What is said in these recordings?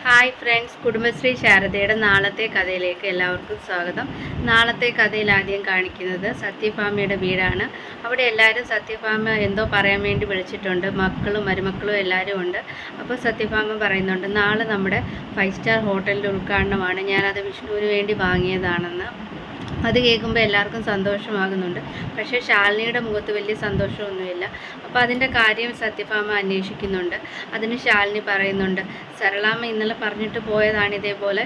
Hi friends, Kudumbashree ശാരദയുടെ നാളത്തെ കഥയിലേക്ക് എല്ലാവർക്കും സ്വാഗതം. നാളത്തെ കഥയിൽ ആദ്യം കാണിക്കുന്നത് സത്യഭാമയുടെ വീടാണ്. അവിടെ എല്ലാവരും സത്യഭാമ എന്തോ പറയാൻ വേണ്ടി വിളിച്ചിട്ടുണ്ട്. മക്കളും മരുമക്കളും എല്ലാവരും ഉണ്ട്. അപ്പോൾ സത്യഭാമ പറയുന്നുണ്ട്, നാളെ നമ്മുടെ 5 സ്റ്റാർ ഹോട്ടലിൻ്റെ ഉദ്ഘാടനമാണ്, ഞാനത് വിഷ്ണുവിന് വേണ്ടി വാങ്ങിയതാണെന്ന്. അത് കേൾക്കുമ്പോൾ എല്ലാവർക്കും സന്തോഷമാകുന്നുണ്ട്. പക്ഷേ ശാലിനിയുടെ മുഖത്ത് വലിയ സന്തോഷമൊന്നുമില്ല. അപ്പോൾ അതിൻ്റെ കാര്യം സത്യഭാമ അന്വേഷിക്കുന്നുണ്ട്. അതിന് ശാലിനി പറയുന്നുണ്ട്, സരളാമ്മ ഇന്നലെ പറഞ്ഞിട്ട് പോയതാണ് ഇതേപോലെ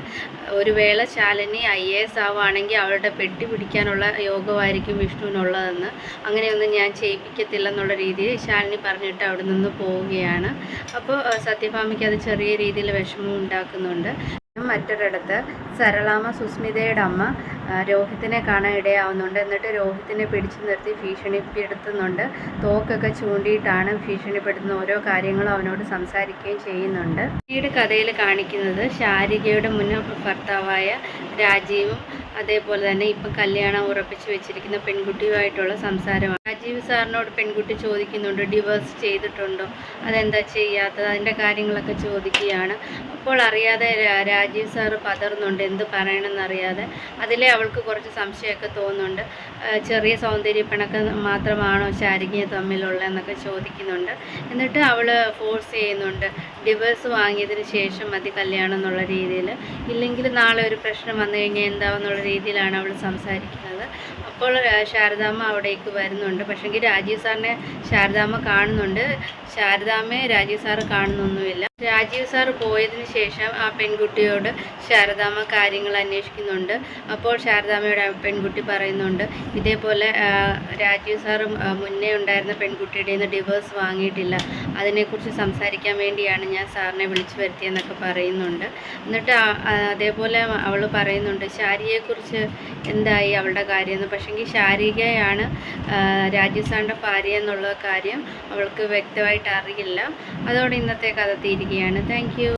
ഒരു വേള ശാലിനി IAS ആവുകയാണെങ്കിൽ അവളുടെ പെട്ടി പിടിക്കാനുള്ള യോഗമായിരിക്കും വിഷ്ണുവിനുള്ളതെന്ന്, അങ്ങനെയൊന്നും ഞാൻ ചെയ്യിപ്പിക്കത്തില്ലെന്നുള്ള രീതിയിൽ ശാലിനി പറഞ്ഞിട്ട് അവിടെ നിന്ന് പോവുകയാണ്. അപ്പോൾ സത്യഭാമയ്ക്ക് അത് ചെറിയ രീതിയിൽ വിഷമം ഉണ്ടാക്കുന്നുണ്ട്. മറ്റൊരിടത്ത് സരളാമ്മ സുസ്മിതയുടെ അമ്മ രോഹിത്തിനെ കാണാൻ ഇടയാവുന്നുണ്ട്. എന്നിട്ട് രോഹിത്തിനെ പിടിച്ചു നിർത്തി ഭീഷണിപ്പെടുത്തുന്നുണ്ട്. തോക്കൊക്കെ ചൂണ്ടിയിട്ടാണ് ഭീഷണിപ്പെടുത്തുന്ന ഓരോ കാര്യങ്ങളും അവനോട് സംസാരിക്കുകയും ചെയ്യുന്നുണ്ട്. പിന്നീട് കഥയിൽ കാണിക്കുന്നത് ശാരികയുടെ മുൻ ഭർത്താവായ രാജീവും അതേപോലെ തന്നെ ഇപ്പം കല്യാണം ഉറപ്പിച്ച് വെച്ചിരിക്കുന്ന പെൺകുട്ടിയുമായിട്ടുള്ള സംസാരമാണ്. രാജീവ് സാറിനോട് പെൺകുട്ടി ചോദിക്കുന്നുണ്ട്, ഡിവോഴ്സ് ചെയ്തിട്ടുണ്ടോ, അതെന്താ ചെയ്യാത്തത്, അതിൻ്റെ കാര്യങ്ങളൊക്കെ ചോദിക്കുകയാണ്. അപ്പോൾ അറിയാതെ രാജീവ് സാറ് പതറുന്നുണ്ട്, എന്ത് പറയണമെന്നറിയാതെ. അതിലെ അവൾക്ക് കുറച്ച് സംശയമൊക്കെ തോന്നുന്നുണ്ട്. ചെറിയ സൗന്ദര്യപ്പിണക്ക് മാത്രമാണോ ശാരികയെ തമ്മിലുള്ളതെന്നൊക്കെ ചോദിക്കുന്നുണ്ട്. എന്നിട്ട് അവൾ ഫോഴ്സ് ചെയ്യുന്നുണ്ട്, ഡിവോഴ്സ് വാങ്ങിയതിന് ശേഷം മതി കല്യാണം എന്നുള്ള രീതിയിൽ, ഇല്ലെങ്കിൽ നാളെ ഒരു പ്രശ്നം വന്നു കഴിഞ്ഞാൽ എന്താവെന്നുള്ള രീതിയിലാണ് അവൾ സംസാരിക്കുന്നത്. അപ്പോൾ ശാരദാമ്മ അവിടേക്ക് വരുന്നുണ്ട്. പക്ഷേങ്കിൽ രാജീവ് സാറിനെ ശാരദാമ്മ കാണുന്നുണ്ട്. ശാരദാമ്മയെ രാജീവ് സാറ് കാണുന്നൊന്നുമില്ല. രാജീവ് സാറ് പോയതിന് ശേഷം ആ പെൺകുട്ടിയോട് ശാരദാമ്മ കാര്യങ്ങൾ അന്വേഷിക്കുന്നുണ്ട്. അപ്പോൾ ശാരദാമ്മയുടെ പെൺകുട്ടി പറയുന്നുണ്ട്, ഇതേപോലെ രാജീവ് സാറ് മുന്നേ ഉണ്ടായിരുന്ന പെൺകുട്ടിയുടെ നിന്ന് ഡിവോഴ്സ് വാങ്ങിയിട്ടില്ല, അതിനെക്കുറിച്ച് സംസാരിക്കാൻ വേണ്ടിയാണ് ഞാൻ സാറിനെ വിളിച്ചു വരുത്തിയെന്നൊക്കെ പറയുന്നുണ്ട്. എന്നിട്ട് അതേപോലെ അവൾ പറയുന്നുണ്ട് ശാരികയെക്കുറിച്ച് എന്തായി അവളുടെ കാര്യമെന്ന്. പക്ഷേങ്കിൽ ശാരികയാണ് രാജീവ് സാറിൻ്റെ ഭാര്യ എന്നുള്ള കാര്യം അവൾക്ക് വ്യക്തമായിട്ട് അറിയില്ല. അതോടെ ഇന്നത്തെ കഥ തീരുകയാണ്. Thank you.